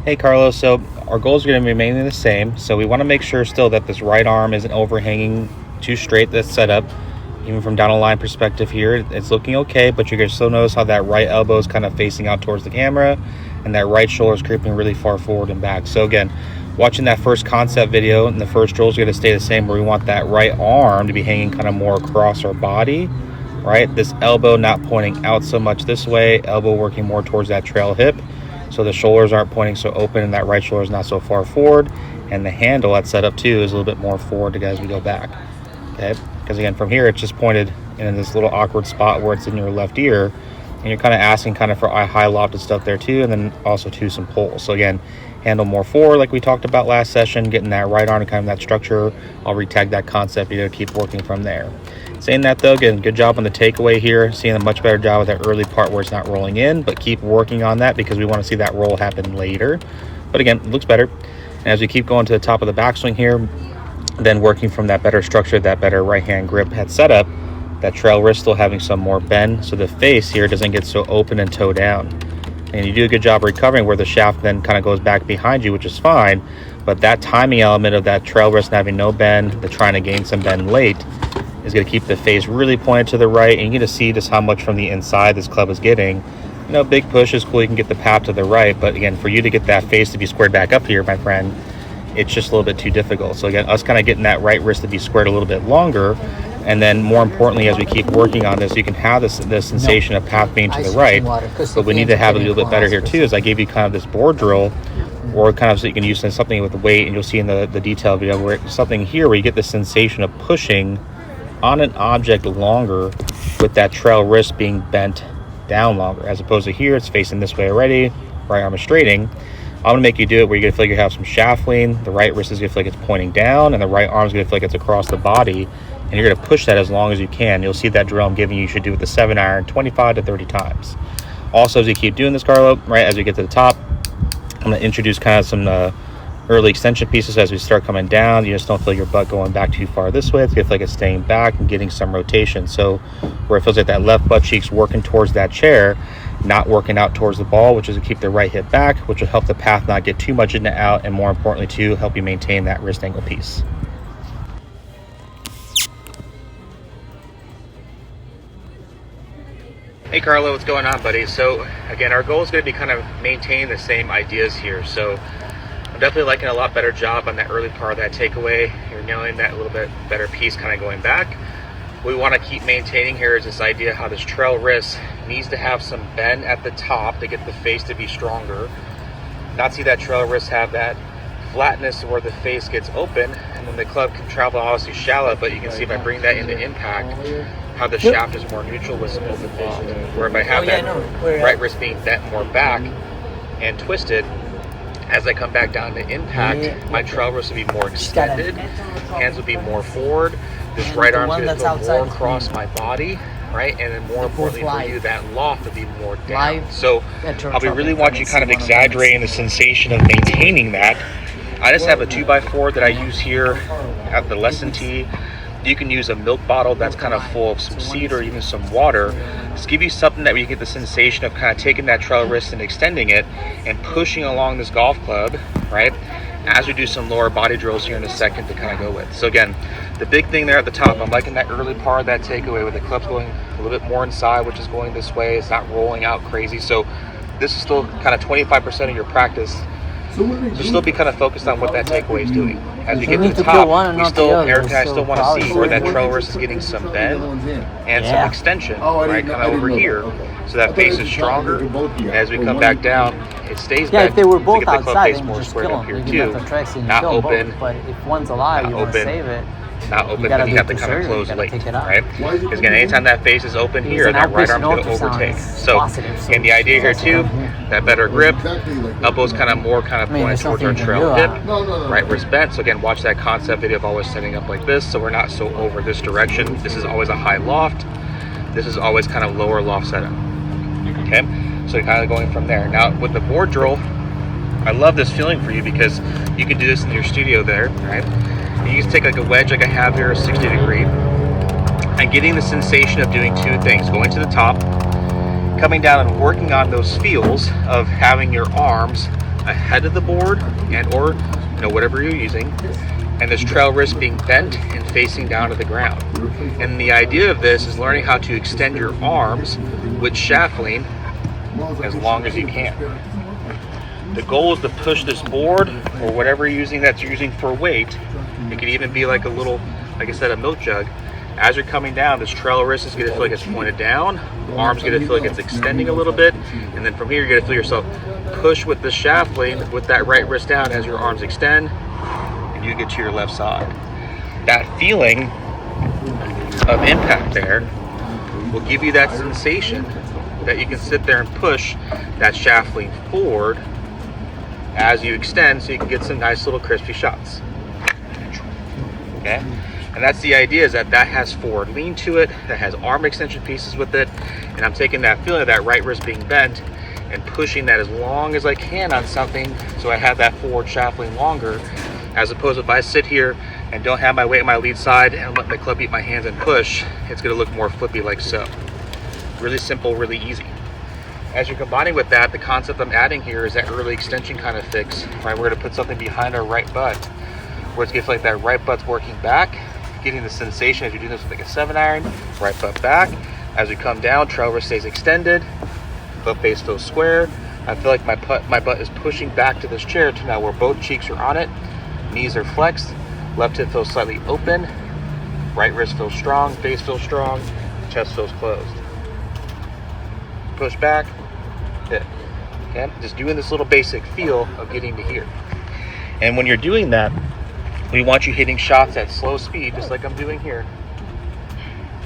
Hey Carlos, so our goals are going to remain the same. So we want to make sure still that this right arm isn't overhanging too straight. That's set up. Even from down the line perspective here, it's looking okay, but you're going to still notice how that right elbow is kind of facing out towards the camera and that right shoulder is creeping really far forward and back. So again, watching that first concept video and the first drill is going to stay the same, where we want that right arm to be hanging kind of more across our body, right? This elbow not pointing out so much this way, elbow working more towards that trail hip. So the shoulders aren't pointing so open and that right shoulder is not so far forward. And the handle that's set up too is a little bit more forward as we go back. Okay, because again, from here, it's just pointed in this little awkward spot where it's in your left ear. And you're kind of asking kind of for high lofted stuff there too. And then also too some pull. So again, handle more forward like we talked about last session, getting that right arm and kind of that structure. I'll retag that concept. You got to keep working from there. Saying that though, again, good job on the takeaway here. Seeing a much better job with that early part where it's not rolling in, but keep working on that because we want to see that roll happen later. But again, it looks better. And as we keep going to the top of the backswing here, then working from that better structure, that better right hand grip head setup, that trail wrist still having some more bend, so the face here doesn't get so open and toe down. And you do a good job recovering where the shaft then kind of goes back behind you, which is fine. But that timing element of that trail wrist having no bend, the trying to gain some bend late, is going to keep the face really pointed to the right, and you're going to see just how much from the inside this club is getting. You know, big push is cool, you can get the path to the right, but again, for you to get that face to be squared back up here, my friend, it's just a little bit too difficult. So again, us kind of getting that right wrist to be squared a little bit longer, and then more importantly, as we keep working on this, you can have this sensation of path being to the right, but we need to have it a little bit better here too, as I gave you kind of this board drill, or kind of so you can use something with the weight, and you'll see in the detail video where something here where you get the sensation of pushing on an object longer with that trail wrist being bent down longer, as opposed to here it's facing this way already, right arm is straighting. I'm gonna make you do it where you're gonna feel like you have some shaft lean, the right wrist is gonna feel like it's pointing down, and the right arm is gonna feel like it's across the body, and you're gonna push that as long as you can. You'll see that drill I'm giving you should do with the 7-iron 25 to 30 times. Also, as you keep doing this, Carlo, right as we get to the top, I'm gonna introduce kind of some early extension pieces as we start coming down. You just don't feel your butt going back too far this way. It's gonna feel like it's staying back and getting some rotation. So where it feels like that left butt cheek's working towards that chair, not working out towards the ball, which is to keep the right hip back, which will help the path not get too much in and out, and more importantly too, help you maintain that wrist angle piece. Hey Carlo, what's going on, buddy? So again, our goal is going to be kind of maintain the same ideas here. So I'm definitely liking a lot better job on that early part of that takeaway. You're nailing that a little bit better piece kind of going back. What we want to keep maintaining here is this idea how this trail wrist needs to have some bend at the top to get the face to be stronger. Not see that trail wrist have that flatness where the face gets open, and then the club can travel obviously shallow, but you can see if I bring that into impact, how the shaft is more neutral with some open bend. Where if I have that right wrist being bent more back and twisted, as I come back down to impact, my trail wrist will be more extended, hands will be more forward, this right arm's going to go more across my body, right? And then more importantly for you, that loft will be more down. So I'll be really watching you kind of exaggerating the sensation of maintaining that. I just have a 2x4 that I use here at the lesson tee. You can use a milk bottle that's kind of full of some seed or even some water. Just give you something that you get the sensation of kind of taking that trail wrist and extending it and pushing along this golf club, right? As we do some lower body drills here in a second to kind of go with. So again, the big thing there at the top, I'm liking that early part of that takeaway with the club's going a little bit more inside, which is going this way. It's not rolling out crazy. So this is still kind of 25% of your practice. So still be kind of focused on what that takeaway is doing. As we get to the top, we still, Eric and I still want to see where that trail wrist is getting some bend and some extension, right, kind of over here. So that face is stronger. And as we come back down, it stays bent. If they were both to get the club outside, face more just squared kill up them. here too. Not open. But if one's alive, you want to save it. Not open, but you have to kind of close late, right? Because again, anytime that face is open here, that right arm's going to overtake. So, and the idea here too, that better grip, elbows kind of more pointed towards our trail hip, right wrist bent. So again, watch that concept video of always setting up like this, so we're not so over this direction. This is always a high loft. This is always kind of lower loft setup. Okay, so you're kind of going from there. Now with the board drill, I love this feeling for you because you can do this in your studio there, right? You can take like a wedge like I have here, a 60 degree, and getting the sensation of doing two things: going to the top, coming down and working on those feels of having your arms ahead of the board and or whatever you're using, and this trail wrist being bent and facing down to the ground. And the idea of this is learning how to extend your arms with shaft lean as long as you can. The goal is to push this board or whatever you're using for weight. It could even be like a little, like I said, a milk jug. As you're coming down, this trail wrist is going to feel like it's pointed down, arms going to feel like it's extending a little bit, and then from here you're going to feel yourself push with the shaft lean with that right wrist down as your arms extend, and you get to your left side. That feeling of impact there will give you that sensation that you can sit there and push that shaft lean forward as you extend, so you can get some nice little crispy shots. Okay? And that's the idea, is that has forward lean to it, that has arm extension pieces with it, and I'm taking that feeling of that right wrist being bent and pushing that as long as I can on something, so I have that forward shaft lean longer, as opposed to if I sit here and don't have my weight on my lead side and let the club eat my hands and push, it's going to look more flippy like so. Really simple, really easy. As you're combining with that, the concept I'm adding here is that early extension kind of fix, right? We're going to put something behind our right butt, where it's going to feel like that right butt's working back, getting the sensation as you're doing this with like a 7-iron, right butt back. As we come down, trail wrist stays extended, butt base feels square. I feel like my butt is pushing back to this chair to now where both cheeks are on it, knees are flexed, left hip feels slightly open, right wrist feels strong, base feels strong, chest feels closed. Push back, hit. Okay, just doing this little basic feel of getting to here. And when you're doing that, we want you hitting shots at slow speed, just like I'm doing here.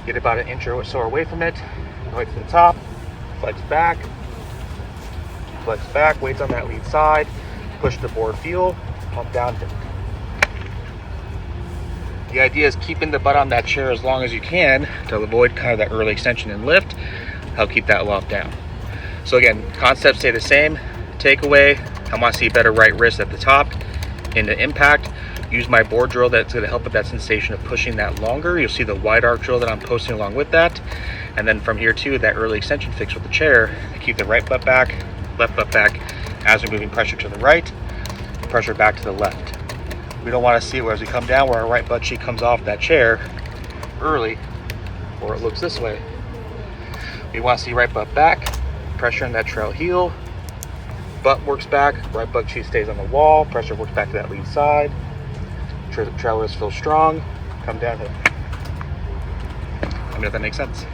Get about an inch or so away from it, right to the top, flex back, weights on that lead side, push the board feel, pump down, hit. The idea is keeping the butt on that chair as long as you can to avoid kind of that early extension and lift, help keep that loft down. So again, concepts stay the same. Takeaway, I want to see better right wrist at the top into impact. Use my board drill, that's going to help with that sensation of pushing that longer. You'll see the wide arc drill that I'm posting along with that. And then from here too, that early extension fix with the chair to keep the right butt back, left butt back as we're moving pressure to the right, pressure back to the left. We don't want to see it as we come down where our right butt cheek comes off that chair early, or it looks this way. We want to see right butt back, pressure in that trail heel, butt works back, right butt cheek stays on the wall, pressure works back to that lead side, trail wrist feels strong, come down here. Let me know if that makes sense.